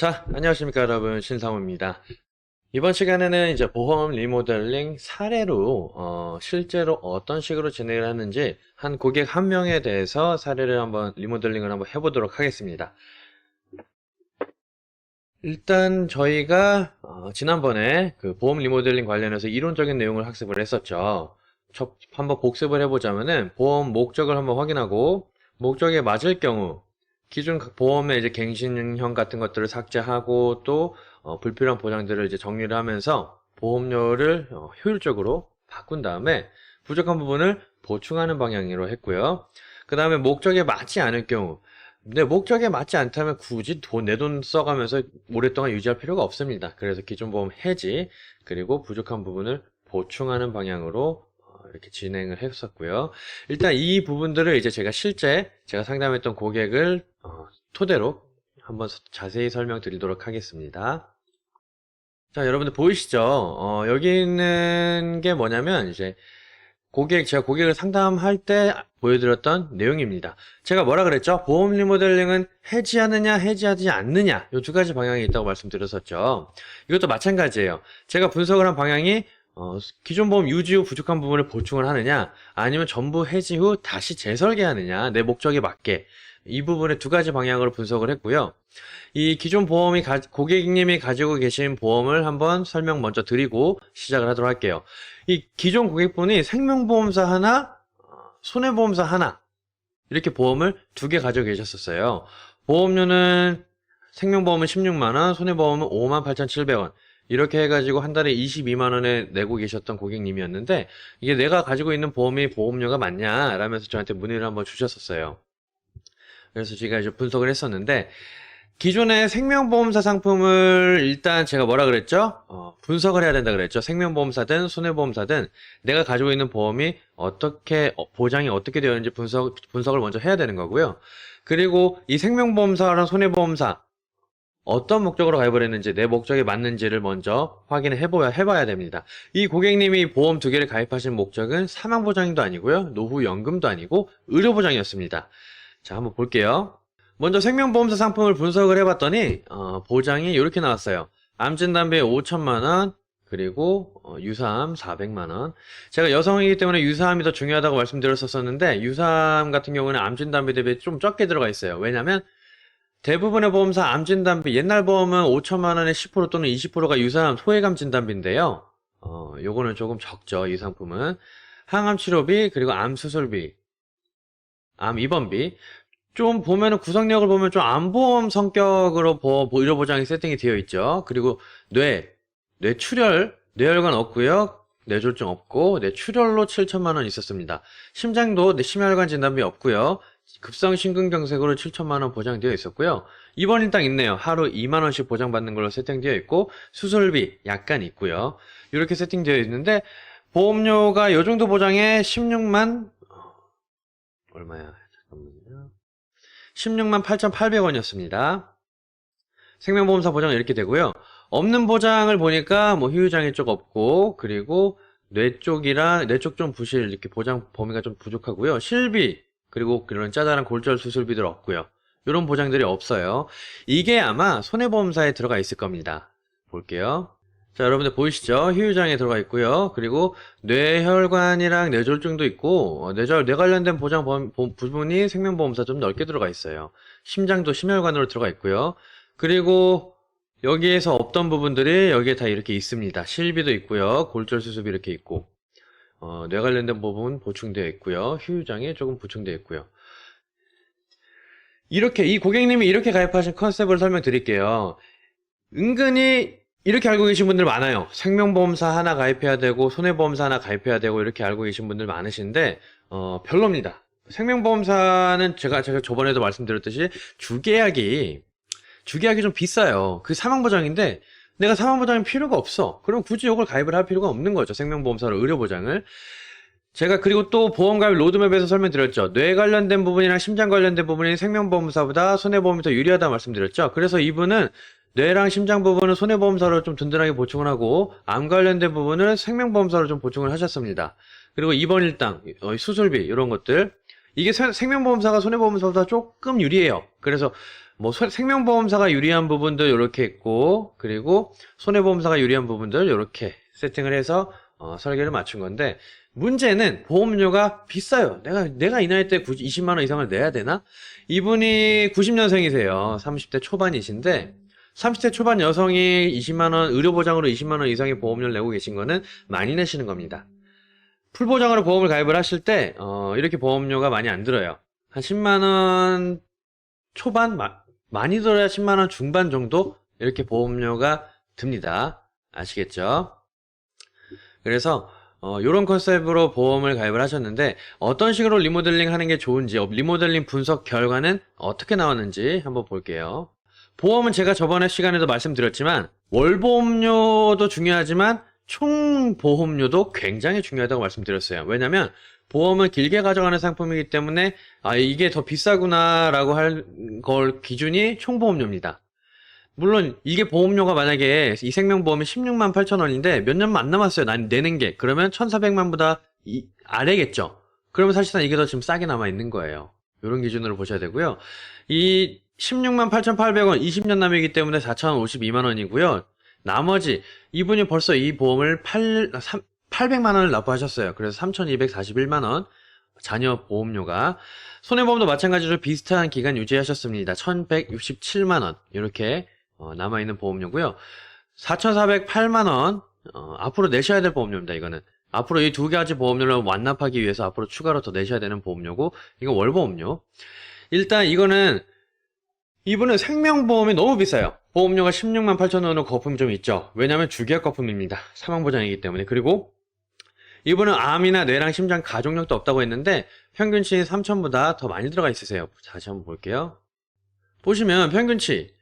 자, 안녕하십니까 여러분, 신상우입니다. 이번 시간에는 이제 보험 리모델링 사례로 실제로 어떤 식으로 진행을 하는지 한 고객 한 명에 대해서 사례를 한번 리모델링을 한번 해보도록 하겠습니다. 일단 저희가 지난번에 그 보험 리모델링 관련해서 이론적인 내용을 학습을 했었죠. 한번 복습을 해보자면은 보험 목적을 한번 확인하고 목적에 맞을 경우 기존 보험의 이제 갱신형 같은 것들을 삭제하고 또 불필요한 보장들을 이제 정리를 하면서 보험료를 효율적으로 바꾼 다음에 부족한 부분을 보충하는 방향으로 했고요. 그 다음에 목적에 맞지 않을 경우, 근데 목적에 맞지 않다면 굳이 내 돈 써가면서 오랫동안 유지할 필요가 없습니다. 그래서 기존 보험 해지 그리고 부족한 부분을 보충하는 방향으로 이렇게 진행을 했었고요. 일단 이 부분들을 이제 제가 실제 제가 상담했던 고객을 토대로 한번 자세히 설명드리도록 하겠습니다. 자, 여러분들 보이시죠? 여기 있는 게 뭐냐면 이제 제가 고객을 상담할 때 보여드렸던 내용입니다. 제가 뭐라 그랬죠? 보험 리모델링은 해지하느냐, 해지하지 않느냐, 이 두 가지 방향이 있다고 말씀드렸었죠. 이것도 마찬가지예요. 제가 분석을 한 방향이 기존 보험 유지 후 부족한 부분을 보충을 하느냐, 아니면 전부 해지 후 다시 재설계하느냐, 내 목적에 맞게. 이 부분의 두 가지 방향으로 분석을 했고요. 이 기존 고객님이 가지고 계신 보험을 한번 설명 먼저 드리고 시작을 하도록 할게요. 이 기존 고객분이 생명보험사 하나, 손해보험사 하나, 이렇게 보험을 두 개 가지고 계셨었어요. 보험료는 생명보험은 16만원, 손해보험은 58,700원. 이렇게 해가지고 한 달에 22만원에 내고 계셨던 고객님이었는데, 이게 내가 가지고 있는 보험이 보험료가 맞냐? 라면서 저한테 문의를 한번 주셨었어요. 그래서 제가 이제 분석을 했었는데, 기존의 생명보험사 상품을 일단 제가 뭐라 그랬죠? 분석을 해야 된다 그랬죠. 생명보험사든 손해보험사든 내가 가지고 있는 보험이 어떻게, 보장이 어떻게 되어 있는지 분석을 먼저 해야 되는 거고요. 그리고 이 생명보험사랑 손해보험사, 어떤 목적으로 가입을 했는지 내 목적에 맞는지를 먼저 확인을 해봐야 됩니다. 이 고객님이 보험 두 개를 가입하신 목적은 사망보장도 아니고요. 노후연금도 아니고 의료보장이었습니다. 자, 한번 볼게요. 먼저 생명보험사 상품을 분석을 해봤더니 보장이 이렇게 나왔어요. 암진단비 5천만원, 그리고 유사암 400만원. 제가 여성이기 때문에 유사암이 더 중요하다고 말씀드렸었는데 유사암 같은 경우는 암진단비 대비 좀 적게 들어가 있어요. 왜냐면 대부분의 보험사 암진단비, 옛날 보험은 5천만원에 10% 또는 20%가 유사암 소외감 진단비인데요. 요거는 조금 적죠. 이 상품은 항암치료비, 그리고 암수술비, 암 입원비. 좀 보면은 구성력을 보면 좀 암보험 성격으로 의료보장이 세팅이 되어 있죠. 그리고 뇌출혈, 뇌혈관 없고요. 뇌졸중 없고, 뇌출혈로 7천만원 있었습니다. 심장도 심혈관 진단비 없고요. 급성심근경색으로 7천만원 보장되어 있었고요. 입원 일당 있네요. 하루 2만원씩 보장받는 걸로 세팅되어 있고, 수술비 약간 있고요. 이렇게 세팅되어 있는데, 보험료가 요 정도 보장에 16만, 얼마야? 잠깐만요. 16만 8,800원이었습니다. 생명보험사 보장은 이렇게 되고요. 없는 보장을 보니까 뭐 후유장애 쪽 없고, 그리고 뇌 쪽 좀 부실 이렇게 보장 범위가 좀 부족하고요. 실비, 그리고 그런 짜잘한 골절 수술비들 없고요. 이런 보장들이 없어요. 이게 아마 손해보험사에 들어가 있을 겁니다. 볼게요. 자, 여러분들 보이시죠? 후유장애 들어가 있고요. 그리고 뇌혈관이랑 뇌졸중도 있고, 뇌 관련된 보장 부분이 생명보험사 좀 넓게 들어가 있어요. 심장도 심혈관으로 들어가 있고요. 그리고 여기에서 없던 부분들이 여기에 다 이렇게 있습니다. 실비도 있고요. 골절 수술비 이렇게 있고, 뇌 관련된 부분 보충되어 있고요. 후유장애 조금 보충되어 있고요. 이 고객님이 이렇게 가입하신 컨셉을 설명드릴게요. 은근히 이렇게 알고 계신 분들 많아요. 생명보험사 하나 가입해야 되고 손해보험사 하나 가입해야 되고 이렇게 알고 계신 분들 많으신데 별로입니다. 생명보험사는 제가 저번에도 말씀드렸듯이 주계약이 좀 비싸요. 그 사망보장인데 내가 사망보장이 필요가 없어. 그럼 굳이 이걸 가입을 할 필요가 없는 거죠. 생명보험사로 의료보장을. 제가 그리고 또 보험가입 로드맵에서 설명드렸죠. 뇌 관련된 부분이랑 심장 관련된 부분이 생명보험사보다 손해보험이 더 유리하다 말씀드렸죠. 그래서 이분은 뇌랑 심장 부분은 손해보험사로 좀 든든하게 보충을 하고 암 관련된 부분은 생명보험사로 좀 보충을 하셨습니다. 그리고 입원 일당, 수술비 이런 것들 이게 생명보험사가 손해보험사보다 조금 유리해요. 그래서 뭐 생명보험사가 유리한 부분들 이렇게 있고, 그리고 손해보험사가 유리한 부분들 이렇게 세팅을 해서 설계를 맞춘 건데, 문제는 보험료가 비싸요. 내가 이 나이 때 20만 원 이상을 내야 되나? 이분이 90년생이세요. 30대 초반이신데 30대 초반 여성이 20만 원 의료보장으로 20만 원 이상의 보험료를 내고 계신 거는 많이 내시는 겁니다. 풀보장으로 보험을 가입을 하실 때 이렇게 보험료가 많이 안 들어요. 한 10만 원 초반, 많이 들어야 10만 원 중반 정도 이렇게 보험료가 듭니다. 아시겠죠? 그래서 이런 컨셉으로 보험을 가입을 하셨는데 어떤 식으로 리모델링 하는 게 좋은지, 리모델링 분석 결과는 어떻게 나왔는지 한번 볼게요. 보험은 제가 저번에 시간에도 말씀드렸지만 월보험료도 중요하지만 총보험료도 굉장히 중요하다고 말씀드렸어요. 왜냐면 보험을 길게 가져가는 상품이기 때문에 이게 더 비싸구나 라고 할 걸 기준이 총보험료입니다. 물론 이게 보험료가 만약에 이 생명보험이 16만 8천 원인데 몇 년만 안 남았어요. 난 내는 게. 그러면 1,400만보다 아래겠죠. 그러면 사실상 이게 더 지금 싸게 남아 있는 거예요. 이런 기준으로 보셔야 되고요. 이 16만 8,800원 20년 남이기 때문에 4,052만 원이고요. 나머지 이분이 벌써 이 보험을 800만 원을 납부하셨어요. 그래서 3,241만 원 자녀 보험료가. 손해보험도 마찬가지로 비슷한 기간 유지하셨습니다. 1,167만 원 이렇게 남아있는 보험료고요. 4,408만 원 앞으로 내셔야 될 보험료입니다. 이거는 앞으로 이 두 가지 보험료를 완납하기 위해서 앞으로 추가로 더 내셔야 되는 보험료고, 이건 월보험료. 일단 이분은 생명보험이 너무 비싸요. 보험료가 16만 8천 원으로 거품이 좀 있죠. 왜냐하면 주기약 거품입니다. 사망보장이기 때문에. 그리고 이분은 암이나 뇌랑 심장 가족력도 없다고 했는데 평균치 3천보다 더 많이 들어가 있으세요. 다시 한번 볼게요. 보시면 평균치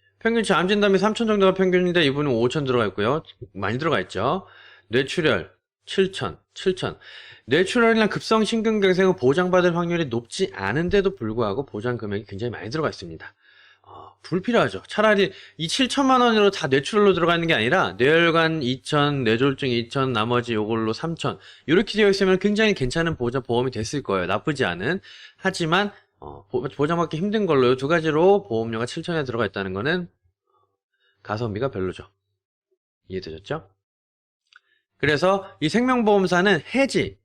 암 진단비 3천 정도가 평균인데 이분은 5천 들어가 있고요. 많이 들어가 있죠. 뇌출혈 7천. 뇌출혈이나 급성 심근경색은 보장받을 확률이 높지 않은데도 불구하고 보장 금액이 굉장히 많이 들어가 있습니다. 불필요하죠. 차라리 이 7천만 원으로 다 뇌출혈로 들어가 있는 게 아니라 뇌혈관 2천, 뇌졸중 2천, 나머지 요걸로 3천 이렇게 되어 있으면 굉장히 괜찮은 보험이 됐을 거예요. 나쁘지 않은. 하지만 보장받기 힘든 걸로 두 가지로 보험료가 7천에 들어가 있다는 거는 가성비가 별로죠. 이해되셨죠? 그래서 이 생명보험사는 해지,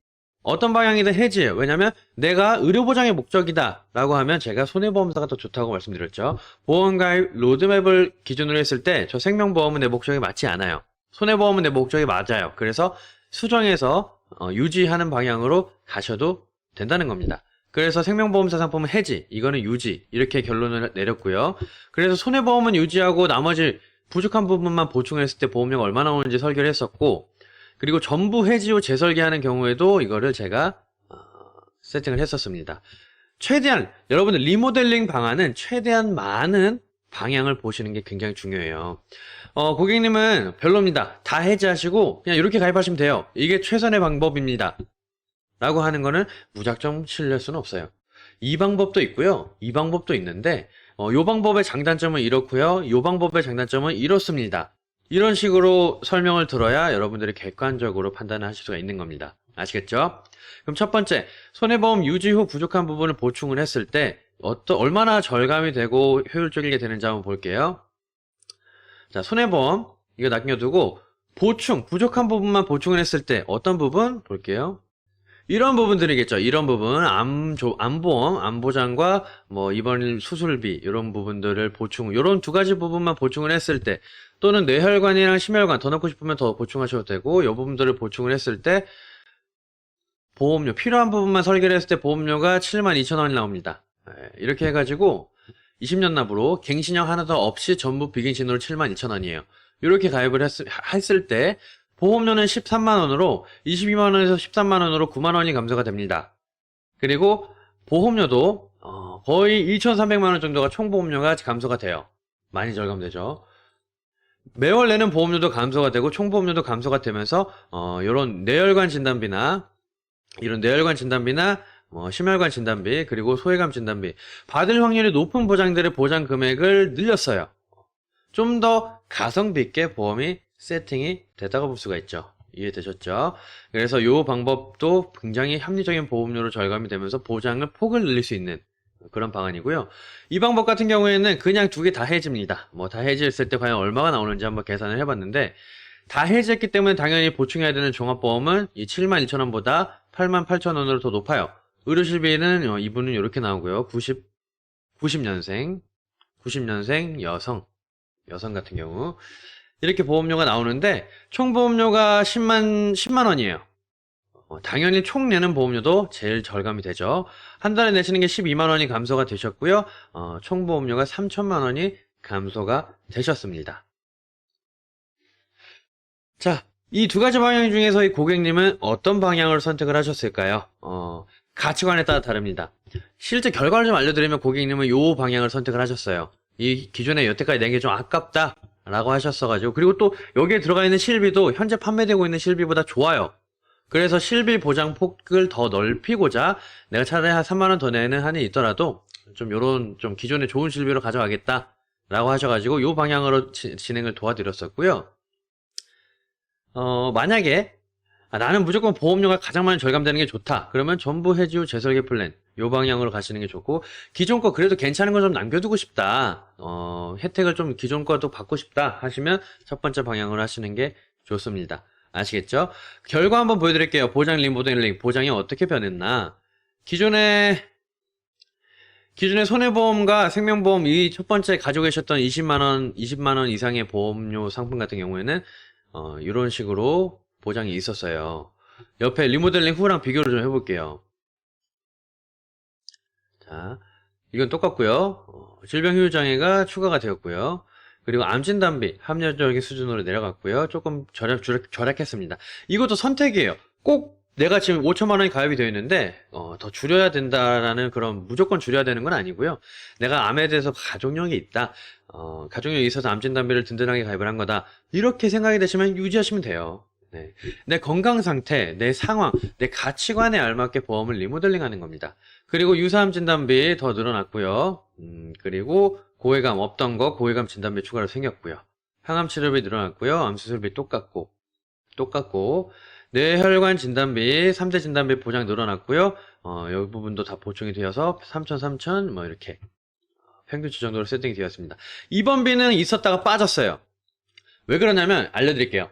어떤 방향이든 해지예요. 왜냐면 내가 의료보장의 목적이다 라고 하면 제가 손해보험사가 더 좋다고 말씀드렸죠. 보험가입 로드맵을 기준으로 했을 때 저 생명보험은 내 목적에 맞지 않아요. 손해보험은 내 목적에 맞아요. 그래서 수정해서 유지하는 방향으로 가셔도 된다는 겁니다. 그래서 생명보험사 상품은 해지, 이거는 유지, 이렇게 결론을 내렸고요. 그래서 손해보험은 유지하고 나머지 부족한 부분만 보충했을 때 보험료가 얼마나 오는지 설계를 했었고, 그리고 전부 해지 후 재설계하는 경우에도 이거를 제가 세팅을 했었습니다. 최대한 여러분들 리모델링 방안은 최대한 많은 방향을 보시는 게 굉장히 중요해요. 고객님은 별로입니다. 다 해지하시고 그냥 이렇게 가입하시면 돼요. 이게 최선의 방법입니다. 라고 하는 거는 무작정 신뢰할 수는 없어요. 이 방법도 있고요. 이 방법도 있는데 이 방법의 장단점은 이렇고요. 이 방법의 장단점은 이렇습니다. 이런 식으로 설명을 들어야 여러분들이 객관적으로 판단을 하실 수가 있는 겁니다. 아시겠죠? 그럼 첫 번째, 손해보험 유지 후 부족한 부분을 보충을 했을 때 얼마나 절감이 되고 효율적이게 되는지 한번 볼게요. 자, 손해보험 이거 남겨두고 부족한 부분만 보충을 했을 때 어떤 부분 볼게요. 이런 부분들이겠죠. 이런 부분, 암보험, 암보장과 입원 수술비 이런 부분들을 이런 두 가지 부분만 보충을 했을 때, 또는 뇌혈관이랑 심혈관 더 넣고 싶으면 더 보충하셔도 되고, 이 부분들을 보충을 했을 때 보험료 필요한 부분만 설계를 했을 때 보험료가 72,000원이 나옵니다. 이렇게 해가지고 20년 납으로 갱신형 하나 더 없이 전부 비갱신으로 72,000원이에요. 이렇게 가입을 했을 때 보험료는 13만원으로 22만원에서 13만원으로 9만원이 감소가 됩니다. 그리고 보험료도 거의 2,300만원 정도가 총보험료가 감소가 돼요. 많이 절감되죠. 매월 내는 보험료도 감소가 되고 총보험료도 감소가 되면서 이런 뇌혈관 진단비나 심혈관 진단비, 그리고 소외감 진단비 받을 확률이 높은 보장들의 보장 금액을 늘렸어요. 좀 더 가성비 있게 보험이 세팅이 됐다고 볼 수가 있죠. 이해되셨죠? 그래서 이 방법도 굉장히 합리적인 보험료로 절감이 되면서 보장을 폭을 늘릴 수 있는 그런 방안이고요. 이 방법 같은 경우에는 그냥 두 개 다 해집니다. 뭐 다 해지했을 때 과연 얼마가 나오는지 한번 계산을 해봤는데, 다 해지했기 때문에 당연히 보충해야 되는 종합보험은 이 72,000원보다 88,000원으로 더 높아요. 의료실비는 이분은 이렇게 나오고요. 90년생 여성 같은 경우 이렇게 보험료가 나오는데, 총 보험료가 10만 원이에요. 당연히 총 내는 보험료도 제일 절감이 되죠. 한 달에 내시는 게 12만 원이 감소가 되셨고요. 총 보험료가 3천만 원이 감소가 되셨습니다. 자, 이 두 가지 방향 중에서 이 고객님은 어떤 방향을 선택을 하셨을까요? 가치관에 따라 다릅니다. 실제 결과를 좀 알려드리면 고객님은 이 방향을 선택을 하셨어요. 이 기존에 여태까지 낸 게 좀 아깝다 라고 하셨어가지고, 그리고 또 여기에 들어가 있는 실비도 현재 판매되고 있는 실비보다 좋아요. 그래서 실비 보장 폭을 더 넓히고자 내가 차라리 한 3만 원 더 내는 한이 있더라도 좀 요런 좀 기존에 좋은 실비로 가져가겠다 라고 하셔가지고 요 방향으로 진행을 도와드렸었고요. 만약에 나는 무조건 보험료가 가장 많이 절감되는 게 좋다, 그러면 전부 해지 후 재설계 플랜 요 방향으로 가시는 게 좋고, 기존 거 그래도 괜찮은 거 좀 남겨두고 싶다, 혜택을 좀 기존 거도 받고 싶다 하시면 첫 번째 방향으로 하시는 게 좋습니다. 아시겠죠? 결과 한번 보여드릴게요. 보장 리모델링 보장이 어떻게 변했나. 기존에 손해보험과 생명보험 이 첫 번째 가지고 계셨던 20만 원 이상의 보험료 상품 같은 경우에는 이런 식으로 보장이 있었어요. 옆에 리모델링 후랑 비교를 좀 해볼게요. 자, 이건 똑같고요. 질병휴유장애가 추가가 되었고요. 그리고 암진단비 합리적인 수준으로 내려갔고요. 조금 절약했습니다. 이것도 선택이에요. 꼭 내가 지금 5천만 원이 가입이 되어 있는데 더 줄여야 된다라는, 그런 무조건 줄여야 되는 건 아니고요. 내가 암에 대해서 가족력이 있다, 가족력이 있어서 암진단비를 든든하게 가입을 한 거다, 이렇게 생각이 되시면 유지하시면 돼요. 네. 내 건강 상태, 내 상황, 내 가치관에 알맞게 보험을 리모델링 하는 겁니다. 그리고 유사암 진단비 더 늘어났고요. 그리고 고해감 없던 거 고해감 진단비 추가로 생겼고요. 항암 치료비 늘어났고요. 암 수술비 똑같고 뇌혈관 진단비 3대 진단비 보장 늘어났고요. 이 부분도 다 보충이 되어서 3,000 뭐 이렇게 평균치 정도로 세팅이 되었습니다. 입원비는 있었다가 빠졌어요. 왜 그러냐면 알려드릴게요.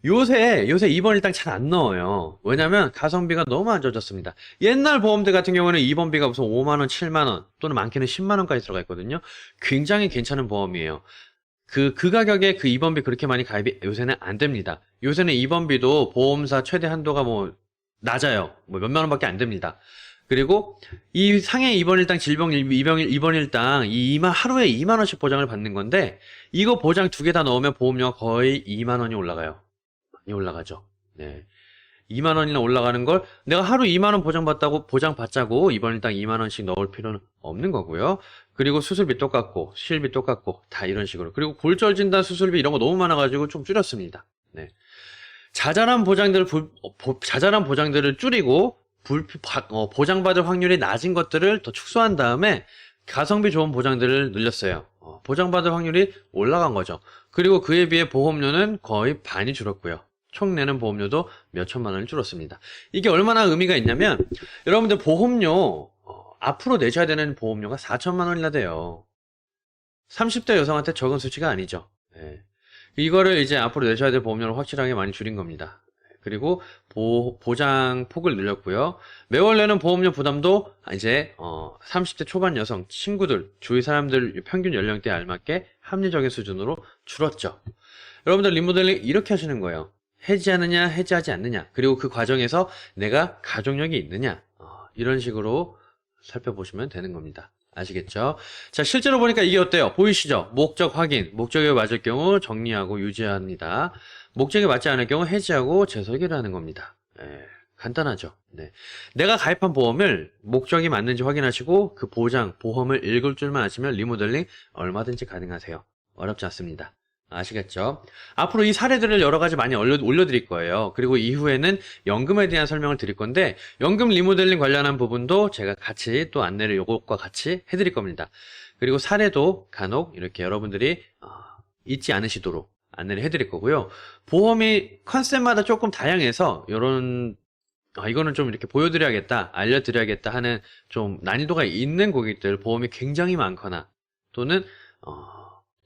요새 입원 일당 잘 안 넣어요. 왜냐면 가성비가 너무 안 좋아졌습니다. 옛날 보험들 같은 경우는 입원비가 무슨 5만원, 7만원 또는 많게는 10만원까지 들어가 있거든요. 굉장히 괜찮은 보험이에요. 그 가격에 그 입원비 그렇게 많이 가입이 요새는 안 됩니다. 요새는 입원비도 보험사 최대 한도가 뭐 낮아요. 뭐 몇만 원밖에 안 됩니다. 그리고 이 상해 입원일당 입원일당 하루에 2만 원씩 보장을 받는 건데, 이거 보장 두 개 다 넣으면 보험료가 거의 2만 원이 올라가요. 많이 올라가죠. 네. 2만 원이나 올라가는 걸 내가 하루 2만 원 보장받자고 입원일당 2만 원씩 넣을 필요는 없는 거고요. 그리고 수술비 똑같고 실비 똑같고 다 이런 식으로. 그리고 골절 진단 수술비 이런 거 너무 많아가지고 좀 줄였습니다. 네. 자잘한 보장들을 줄이고 보장받을 확률이 낮은 것들을 더 축소한 다음에 가성비 좋은 보장들을 늘렸어요. 보장받을 확률이 올라간 거죠. 그리고 그에 비해 보험료는 거의 반이 줄었고요. 총 내는 보험료도 몇 천만 원이 줄었습니다. 이게 얼마나 의미가 있냐면, 여러분들 보험료 앞으로 내셔야 되는 보험료가 4천만 원이나 돼요. 30대 여성한테 적은 수치가 아니죠. 네. 이거를 이제 앞으로 내셔야 될 보험료를 확실하게 많이 줄인 겁니다. 그리고 보장 폭을 늘렸고요. 매월 내는 보험료 부담도 이제 30대 초반 여성 친구들, 주위 사람들 평균 연령대에 알맞게 합리적인 수준으로 줄었죠. 여러분들 리모델링 이렇게 하시는 거예요. 해지하느냐 해지하지 않느냐, 그리고 그 과정에서 내가 가족력이 있느냐, 이런 식으로 살펴보시면 되는 겁니다. 아시겠죠? 자, 실제로 보니까 이게 어때요? 보이시죠? 목적 확인, 목적에 맞을 경우 정리하고 유지합니다. 목적에 맞지 않을 경우 해지하고 재설계를 하는 겁니다. 간단하죠? 네. 내가 가입한 보험을 목적이 맞는지 확인하시고 그 보험을 읽을 줄만 아시면 리모델링 얼마든지 가능하세요. 어렵지 않습니다. 아시겠죠? 앞으로 이 사례들을 여러 가지 많이 올려드릴 거예요. 그리고 이후에는 연금에 대한 설명을 드릴 건데, 연금 리모델링 관련한 부분도 제가 같이 또 안내를 요것과 같이 해드릴 겁니다. 그리고 사례도 간혹 이렇게 여러분들이 잊지 않으시도록 안내를 해드릴 거고요. 보험이 컨셉마다 조금 다양해서 이런 이거는 좀 이렇게 보여드려야겠다, 알려드려야겠다 하는 좀 난이도가 있는 고객들, 보험이 굉장히 많거나 또는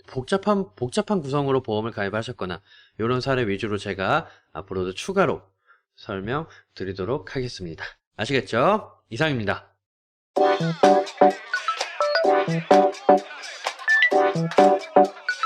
복잡한 구성으로 보험을 가입하셨거나 이런 사례 위주로 제가 앞으로도 추가로 설명드리도록 하겠습니다. 아시겠죠? 이상입니다.